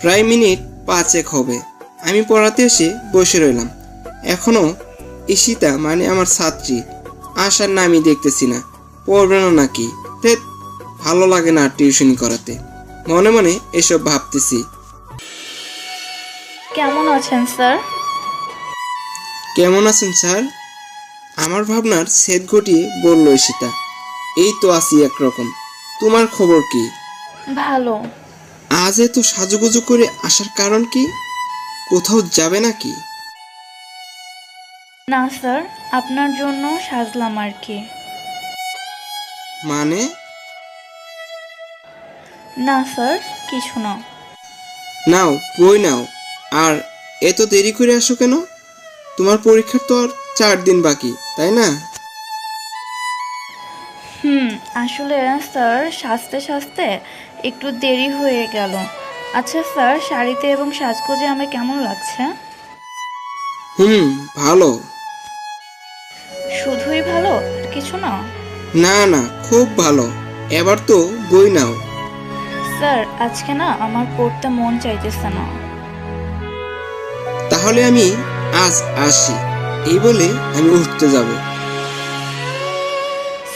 প্রায় মিনিট 5 হবে। আমি পড়াতে এসে বসে রইলাম। এখনো ঈশিতা মানে আমার ছাত্রী আসার নামই দেখতেছি না। পড়বে না নাকি? ধ্যাৎ, ভালো লাগে না টিউশনি করাতে। মনে মনে এসব ভাবতেছি। কেমন আছেন স্যার? কেমন আছেন স্যার? আমার ভাবনার ছেদ ঘটিয়ে বলল ঈশিতা। এই তো আছি একরকম। তোমার খবর কি? ভালো। আজ এত সাজুগুজু করে আসার কারণ কি? কোথাও যাবে নাকি? না স্যার, আপনার জন্য সাজলাম আর কি। মানে? না স্যার, কিছু না। নাও বই নাও। আর এত দেরি করে আসো কেন? তোমার পরীক্ষার তো আর 4 দিন বাকি, তাই না? আসলে স্যার সাজতে সাজতে একটু দেরি হয়ে গেল। আচ্ছা স্যার, শাড়িতে এবং সাজগোজে আমায় কেমন লাগছে? ভালো। শুধুই ভালো, আর কিছু না? না না, খুব ভালো। এবার তো বই নাও। স্যার আজকে না আমার পড়তে মন চাইতেছে না। তাহলে আমি আজ আসি। এই বলে আমি উঠতে যাব।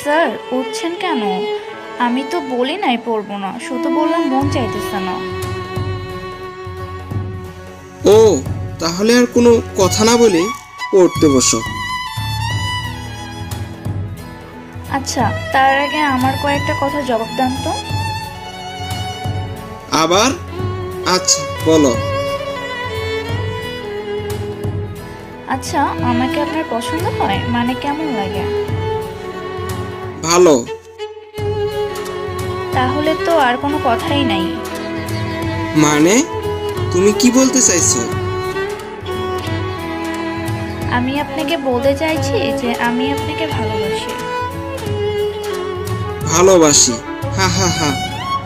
স্যার উঠছেন কেন? আমি তো বলি নাই পড়বো না, শুধু বললাম মন চাইতেছে না। ও, তাহলে আর কোনো কথা না বলে পড়তে বসো। আচ্ছা, তার আগে আমার কয়েকটা কথা জবাব দেন তো। আবার? আচ্ছা বলো। আচ্ছা, আমাকে আপনার পছন্দ হয় মানে কেমন লাগে? ভালো। তাহলে তো আর কোনো কথাই নাই। মানে? তুমি কি বলতে চাইছো? আমি আপনাকে বলতে চাইছি যে আমি আপনাকে ভালোবাসি। ভালোবাসি? হা হা হা।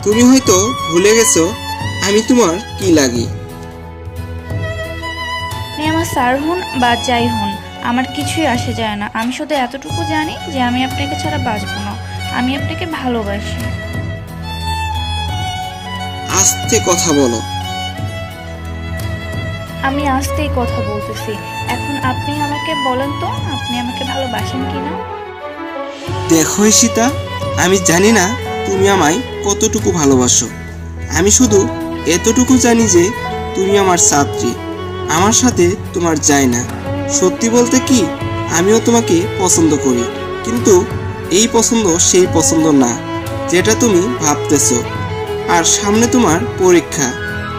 তুমি হয়তো ভুলে গেছো আমি তোমার কি লাগি। আপনি আমার স্যার হন বা যাই হন, আমার কিছুই আসে যায় না। আমি শুধু এতটুকু জানি যে আমি আপনাকে ছাড়া বাঁচবো না। আমি আপনাকে ভালোবাসি। আস্তে কথা বলো। আমি আস্তেই কথা বলতেছি। এখন আপনি আমাকে বলেন তো, আপনি আমাকে ভালোবাসেন কিনা? দেখো ঈশিতা, আমি জানি না তুমি আমায় কতটুকু ভালোবাসো। আমি শুধু এতটুকু জানি যে তুমি আমার ছাত্রী। আমার সাথে তোমার যায় না। সত্যি বলতে কি, আমিও তোমাকে পছন্দ করি, কিন্তু এই পছন্দ সেই পছন্দ না যেটা তুমি ভাবতেছো। আর সামনে তোমার পরীক্ষা।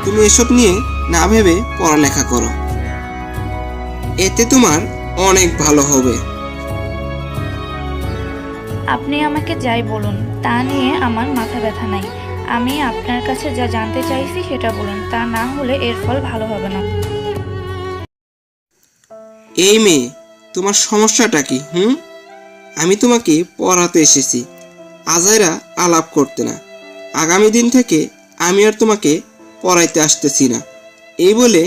তুমি এসব নিয়ে না ভেবে পড়ালেখা করো। এতে তোমার অনেক ভালো হবে। আপনি আমাকে যাই বলুন, তা নিয়ে আমার মাথা ব্যথা নাই। আমি আপনার কাছে যা জানতে চাইছি সেটা বলুন, তা না হলে এর ফল ভালো হবে না। এই মেয়ে, তোমার সমস্যাটা কি? আমি তোমাকে পড়াতে এসেছি, আজাইরা আলাপ করতে না। আগামী দিন থেকে আমি আর তোমাকে পড়াইতে আসতেছি না। এই বলে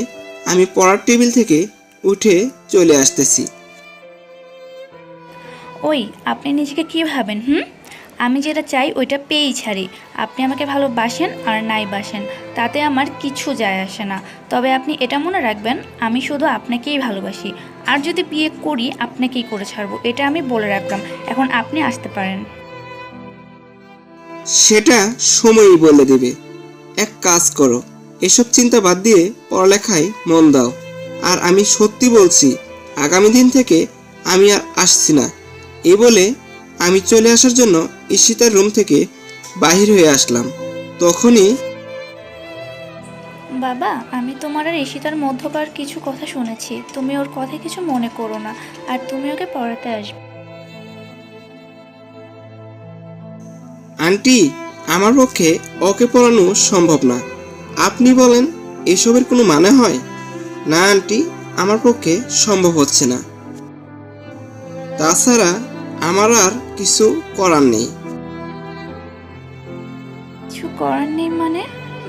আমি পড়ার টেবিল থেকে উঠে চলে আসতেছি। ওই, আপনি নিজেকে কি ভাবেন? আমি যেটা চাই ওইটা পেয়েই ছাড়ি। আপনি আমাকে ভালোবাসেন আর নাই বাসেন, তাতে আমার কিছু যায় আসে না। তবে আপনি এটা মনে রাখবেন, আমি শুধু আপনাকেই ভালোবাসি। আর যদি বিয়ে করি আপনাকেই করে ছাড়বো, এটা আমি বলে রাখলাম। এখন আপনি আসতে পারেন। সেটা সময়ই বলে দেবে। এক কাজ করো, এসব চিন্তা বাদ দিয়ে পড়ালেখায় মন দাও। আর আমি সত্যি বলছি, আগামী দিন থেকে আমি আর আসছি না। এই বলে আমি চলে আসার জন্য ঈশিতার রুম থেকে বাহির হয়ে আসলাম। তখনই বাবা, আমি তোমার আর ঈশিতার মধ্যকার কিছু কথা শুনেছি। তুমি ওর কথা কিছু মনে করো না, আর তুমি ওকে পড়াতে আসবে। আন্টি, আমার পক্ষে ওকে পড়ানো সম্ভব না। আপনি বলেন, এসবের কোনো মানে হয়? না আন্টি, আমার পক্ষে সম্ভব হচ্ছে না। তাছাড়া আমার আর কিছু করার নেই। কিছু করার নেই মানে?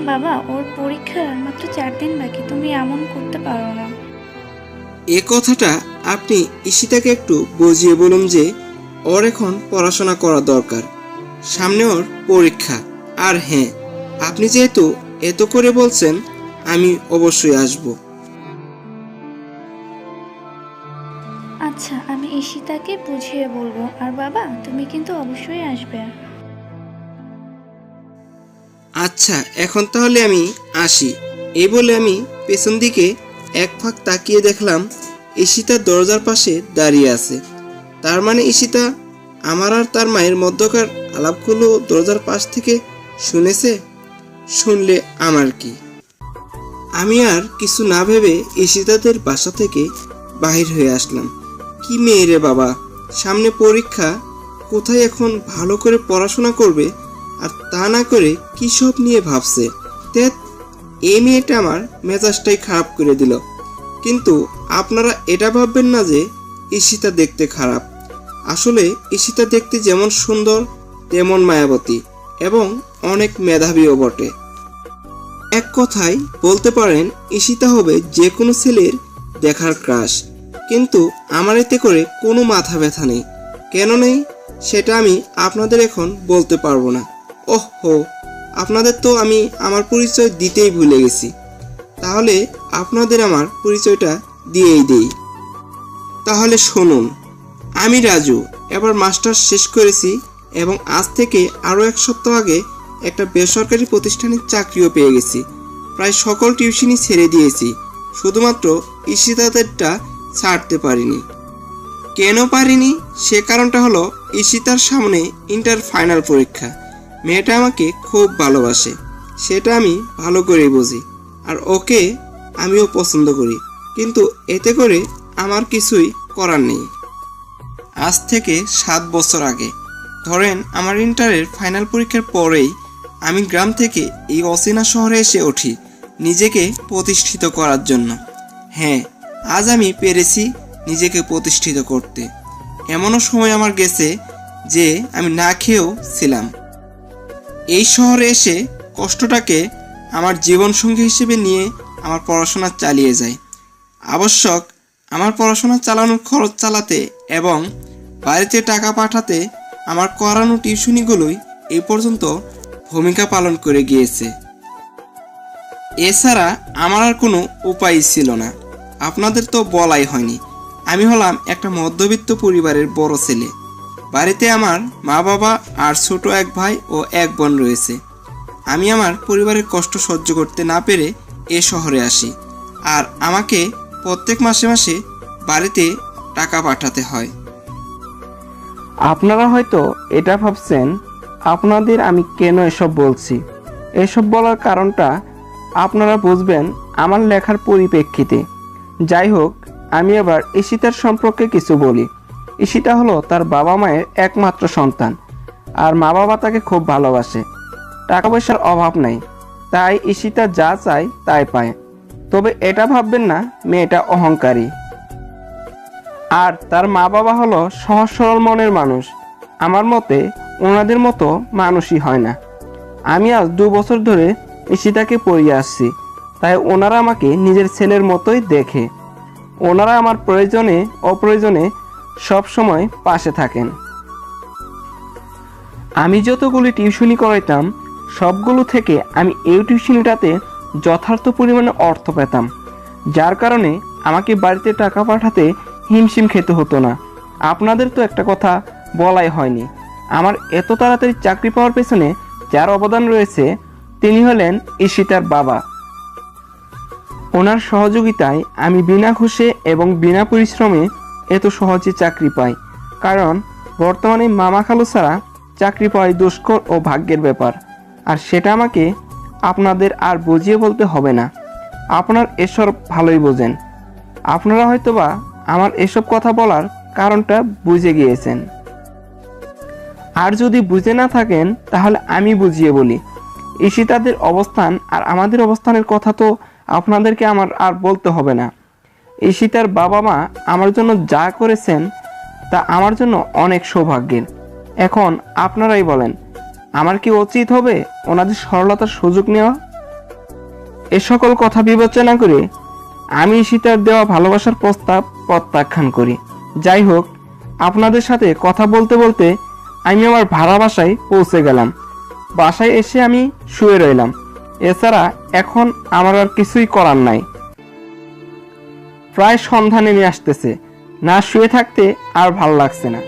বাবা, ওর পরীক্ষার আর মাত্র 4 দিন বাকি, তুমি এমন করতে পারো না। এ কথাটা আপনি ঈশিতাকে একটু বুঝিয়ে বলুন যে ওর এখন পড়াশোনা করা দরকার। সামনে ওর পরীক্ষা। আর হ্যাঁ, আপনি যেহেতু এত করে বলছেন, আমি অবশ্যই আসব। আচ্ছা, আমি ঈশিতাকে বুঝিয়ে বলবো। আর বাবা, তুমি কিন্তু অবশ্যই আসবে। আচ্ছা, এখন তাহলে আমি আসি। এই বলে আমি পেছন দিকে এক ফাঁক তাকিয়ে দেখলাম ঈশিতা দরজার পাশে দাঁড়িয়ে আছে। তার মানে ঈশিতা আমার আর তার মায়ের মধ্যকার আলাপগুলো দরজার পাশ থেকে শুনেছে। শুনলে আমার কি? আমি আর কিছু না ভেবে ঈশিতাদের বাসা থেকে বাহির হয়ে আসলাম। কি মেয়ে রে বাবা, সামনে পরীক্ষা, কোথায় এখন ভালো করে পড়াশোনা করবে আর তা না করে কী সব নিয়ে ভাবছে। ধ্যাৎ, এই মেয়েটা আমার মেজাজটাই খারাপ করে দিল। কিন্তু আপনারা এটা ভাববেন না যে ঈশিতা দেখতে খারাপ। আসলে ঈশিতা দেখতে যেমন সুন্দর তেমন মায়াবতী এবং অনেক মেধাবীও বটে। এক কথায় বলতে পারেন ঈশিতা হবে যে কোনো ছেলের দেখার ক্রাশ। কিন্তু আমার এতে করে কোনো মাথা ব্যথা নেই। কেন নেই সেটা আমি আপনাদের এখন বলতে পারবো না। ওহো, আপনাদের তো আমি আমার পরিচয় দিতেই ভুলে গেছি। তাহলে আপনাদের আমার পরিচয়টা দিয়েই দেই। তাহলে শুনুন, আমি রাজু, এবার মাস্টার্স শেষ করেছি এবং আজ থেকে আরও 1 সপ্তাহ আগে একটা বেসরকারি প্রতিষ্ঠানের চাকরিও পেয়ে গেছি। প্রায় সকল টিউশনই ছেড়ে দিয়েছি, শুধুমাত্র ঈশিতাদেরটা ছাড়তে পারিনি। কেন পারিনি সে কারণটা হলো ঈশিতার সামনে ইন্টার ফাইনাল পরীক্ষা। মেয়েটা আমাকে খুব ভালোবাসে, সেটা আমি ভালো করেই বুঝি। আর ওকে আমিও পছন্দ করি, কিন্তু এতে করে আমার কিছুই করার নেই। আজ থেকে 7 বছর আগে, ধরেন আমার ইন্টারের ফাইনাল পরীক্ষার পরেই আমি গ্রাম থেকে এই অচেনা শহরে এসে উঠি নিজেকে প্রতিষ্ঠিত করার জন্য। হ্যাঁ, আজ আমি পেরেছি নিজেকে প্রতিষ্ঠিত করতে। এমনও সময় আমার গেছে যে আমি না খেয়েও ছিলাম। এই শহরে এসে কষ্টটাকে আমার জীবনসঙ্গী হিসেবে নিয়ে আমার পড়াশোনা চালিয়ে যাই। আবশ্যক আমার পড়াশোনা চালানোর খরচ চালাতে এবং বাড়িতে টাকা পাঠাতে আমার করানো টিউশনিগুলোই এই পর্যন্ত ভূমিকা পালন করে গিয়েছে। এছাড়া আমার আর কোনো উপায় ছিল না। আপনাদের তো বলাই হয়নি, আমি হলাম একটা মধ্যবিত্ত পরিবারের বড় ছেলে। বাড়িতে আমার মা বাবা আর ছোট এক ভাই ও এক বোন রয়েছে। আমি আমার পরিবারের কষ্ট সহ্য করতে না পেরে এ শহরে আসি, আর আমাকে প্রত্যেক মাসে মাসে বাড়িতে টাকা পাঠাতে হয়। আপনারা হয়তো এটা ভাবছেন আপনাদের আমি কেন এসব বলছি। এসব বলার কারণটা আপনারা বুঝবেন আমার লেখার পরিপ্রেক্ষিতে। যাই হোক, আমি এবার ঈশিতার সম্পর্কে কিছু বলি। ঈশিতা হলো তার বাবা মায়ের একমাত্র সন্তান, আর মা বাবা তাকে খুব ভালোবাসে। টাকা পয়সার অভাব নাই, তাই ঈশিতা যা চায় তাই পায়। তবে এটা ভাববেন না মেয়েটা অহংকারী। আর তার মা বাবা হলো সহজ সরল মনের মানুষ। আমার মতে ওনাদের মতো মানুষই হয় না। আমি আজ 2 বছর ধরে ঈশিতাকে পড়িয়ে আসছি, তাই ওনারা আমাকে নিজের ছেলের মতোই দেখে। ওনারা আমার প্রয়োজনে অপ্রয়োজনে সব সময় পাশে থাকেন। আমি যতগুলি টিউশনি করাইতাম সবগুলো থেকে আমি এই টিউশনিটাতে যথার্থ পরিমাণে অর্থ পেতাম, যার কারণে আমাকে বাড়িতে টাকা পাঠাতে হিমশিম খেতে হতো না। আপনাদের তো একটা কথা বলাই হয়নি, আমার এত তাড়াতাড়ি চাকরি পাওয়ার পেছনে যার অবদান রয়েছে তিনি হলেন ঈশিতার বাবা। ওনার সহযোগিতায় আমি বিনা ঘুষে এবং বিনা পরিশ্রমে এত সহজে চাকরি পাই। কারণ বর্তমানে মামা খালু ছাড়া চাকরি পাওয়াই দুষ্কর ও ভাগ্যের ব্যাপার। আর সেটা আমাকে আপনাদের আর বুঝিয়ে বলতে হবে না, আপনার এসব ভালোই বোঝেন। আপনারা হয়তোবা আমার এসব কথা বলার কারণটা বুঝে গিয়েছেন। আর যদি বুঝে না থাকেন তাহলে আমি বুঝিয়ে বলি। ঈশিতাদের অবস্থান আর আমাদের অবস্থানের কথা তো আপনাদেরকে আমার আর বলতে হবে না। ঈশিতার বাবা মা আমার জন্য যা করেছেন তা আমার জন্য অনেক সৌভাগ্যের। এখন আপনারাই বলেন, আমার কি উচিত হবে ওনাদের সরলতার সুযোগ নেওয়া? এ সকল কথা বিবেচনা করে আমি ঈশিতার দেওয়া ভালোবাসার প্রস্তাব প্রত্যাখ্যান করি। যাই হোক, আপনাদের সাথে কথা বলতে বলতে আমি আমার ভাড়া বাসায় পৌঁছে গেলাম। বাসায় এসে আমি শুয়ে রইলাম। এছাড়া এখন আমার আর কিছুই করার নাই। প্রায় সন্ধ্যা নেমে আসতেছে, না শুয়ে থাকতে আর ভাল লাগছে না।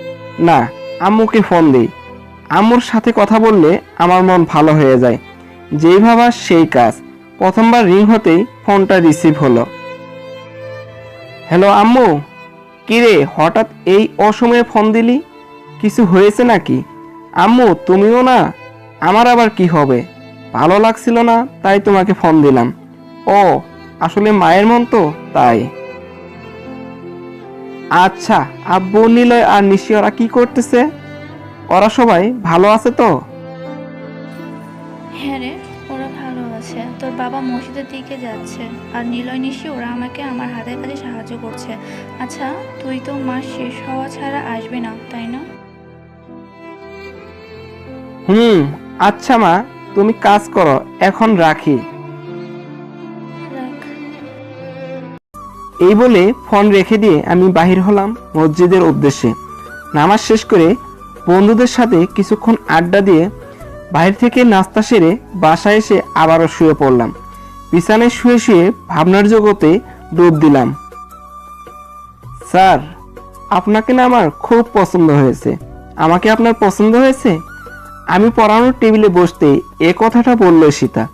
না, আম্মুকে ফোন দিই। আম্মুর সাথে কথা বললে আমার মন ভালো হয়ে যায়। যেই ভাবা সেই কাজ। প্রথমবার রিং হতেই ফোনটা রিসিভ হলো। হ্যালো আম্মু, কিরে হঠাৎ এই অসময়ে ফোন দিলি? কিছু হয়েছে নাকি? আম্মু তুমিও না? আমার আবার কি হবে? ভালো লাগছিল না তাই তোমাকে ফোন দিলাম। ও আসলে মায়ের মন তো তাই। আচ্ছা, আব্বু নিলয় আর নিশি ওরা কি করতেছে? ওরা সবাই ভালো আছে তো? হ্যাঁ রে, ওরা ভালো আছে। তোর বাবা মসজিদের দিকে যাচ্ছে, আর নিলয় নিশি ওরা আমাকে আমার হাতে কাজে সাহায্য করছে। আচ্ছা, তুই তো মাস শেষ হওয়া ছাড়া আসবি না, তাই না? আচ্ছা মা, তুমি কাজ করো, এখন রাখি। রাখ। এই বলে ফোন রেখে দিয়ে আমি বাহির হলাম মসজিদের উদ্দেশ্যে। নামাজ শেষ করে বন্ধুদের সাথে কিছুক্ষণ আড্ডা দিয়ে বাইরে থেকে নাস্তা সেরে বাসায় এসে আবারও শুয়ে পড়লাম। বিছানায় শুয়ে শুয়ে ভাবনার জগতে ডুব দিলাম। স্যার, আপনাকে না আমার খুব পছন্দ হয়েছে। আমাকে আপনার পছন্দ হয়েছে? আমি পড়ানোর টেবিলে বসতেই এ কথাটা বলল সীতা।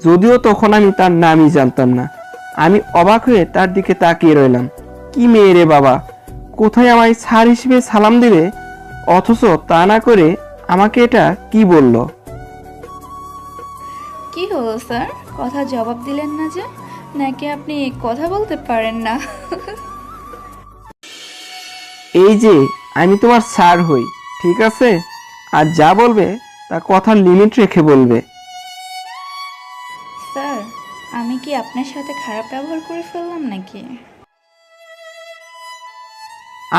যদিও তখন আমি তার নামই জানতাম না। আমি অবাক হয়ে তার দিকে তাকিয়ে রইলাম। কি মেয়ে রে বাবা, কোথায় আমায় স্যার হিসেবে সালাম দিবে, অথচ তা না করে আমাকে এটা কি বলল? কি হলো স্যার, কথা জবাব দিলেন না যে? নাকি আপনি কথা বলতে পারেন না? এই যে আমি তোমার স্যার হই, ঠিক আছে? আর যা বলবে তা কথার লিমিট রেখে বলবে। স্যার, আমি কি আপনার সাথে খারাপ ব্যবহার করে ফেললাম নাকি?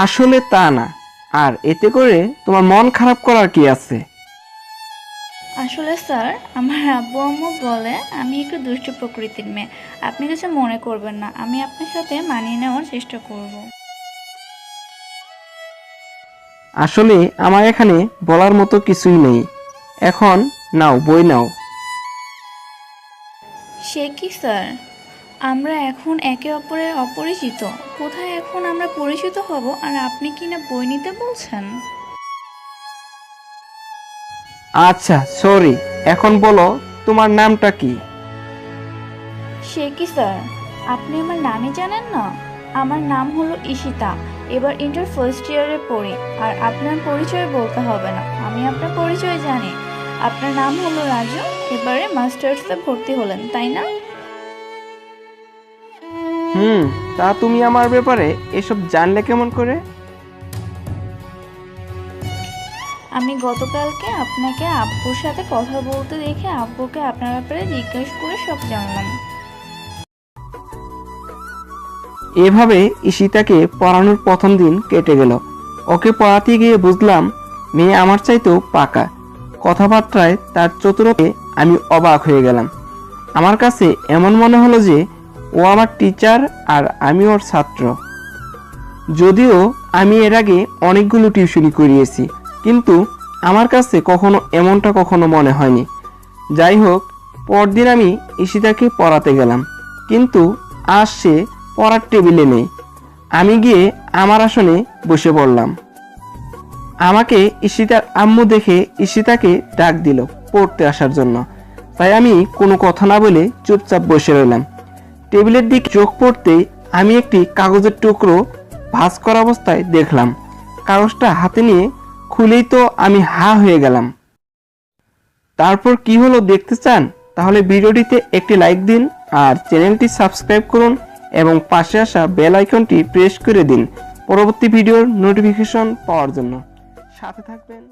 আসলে তা না, আর এতে করে তোমার মন খারাপ করার কি আছে? আসলে স্যার, আমার আব্বু আম্মু বলে আমি একটু দুষ্টু প্রকৃতির মেয়ে। আপনি কিছু মনে করবেন না, আমি আপনার সাথে মানিয়ে নেওয়ার চেষ্টা করব। আসলে আমার এখানে বলার মতো কিছুই নেই। এখন নাও, বই নাও। সে কি স্যার, আমরা এখন একে অপরের অপরিচিত। কোথায় এখন আমরা পরিচিত হব, আর আপনি কি না বই নিতে বলছেন? আচ্ছা সরি, এখন বলো তোমার নামটা কি? সে কি স্যার, আপনি আমার নামই জানেন না? আমার নাম হলো ঈশিতা, এবার ইন্টার ফার্স্ট ইয়ারে পড়ি। আর আপনার পরিচয় বলতে হবে না, আমি আপনার পরিচয় জানি। আপনার নাম হলো রাজু, এবারে মাস্টার্সে ভর্তি হলেন, তাই না? তা তুমি আমার ব্যাপারে এসব জানলে কেমন করে? আমি গতকালকে আপনাকে আব্বুর সাথে কথা বলতে দেখে আব্বুকে আপনার ব্যাপারে জিজ্ঞেস করে সব জানলাম। এভাবে ঈশিতাকে পড়ানোর প্রথম দিন কেটে গেল। ওকে পড়াতে গিয়ে বুঝলাম মেয়ে আমার চাইতেও পাকা। কথাবার্তায় তার চতুরতায় আমি অবাক হয়ে গেলাম। আমার কাছে এমন মনে হলো যে ও আমার টিচার আর আমি ওর ছাত্র। যদিও আমি এর আগে অনেকগুলো টিউশনি করিয়েছি, কিন্তু আমার কাছে এমনটা কখনো মনে হয়নি। যাই হোক, পরদিন আমি ঈশিতাকে পড়াতে গেলাম, কিন্তু আজ সে পড়ার টেবিলে নেই। আমি গিয়ে আমার আসনে বসে পড়লাম। আমাকে ঈশিতার আম্মু দেখে ঈশিতাকে ডাক দিল পড়তে আসার জন্য। তাই আমি কোনো কথা না বলে চুপচাপ বসে রইলাম। টেবিলের দিকে চোখ পড়তেই আমি একটি কাগজের টুকরো ভাঁজ করা অবস্থায় দেখলাম। কাগজটা হাতে নিয়ে খুলেই তো আমি হা হয়ে গেলাম। তারপর কি হলো দেখতে চান? তাহলে ভিডিওটিতে একটি লাইক দিন, আর চ্যানেলটি সাবস্ক্রাইব করুন এবং পাশে আসা বেল আইকনটি প্রেস করে দিন পরবর্তী ভিডিওর নোটিফিকেশন পাওয়ার জন্য। সাথে থাকবেন।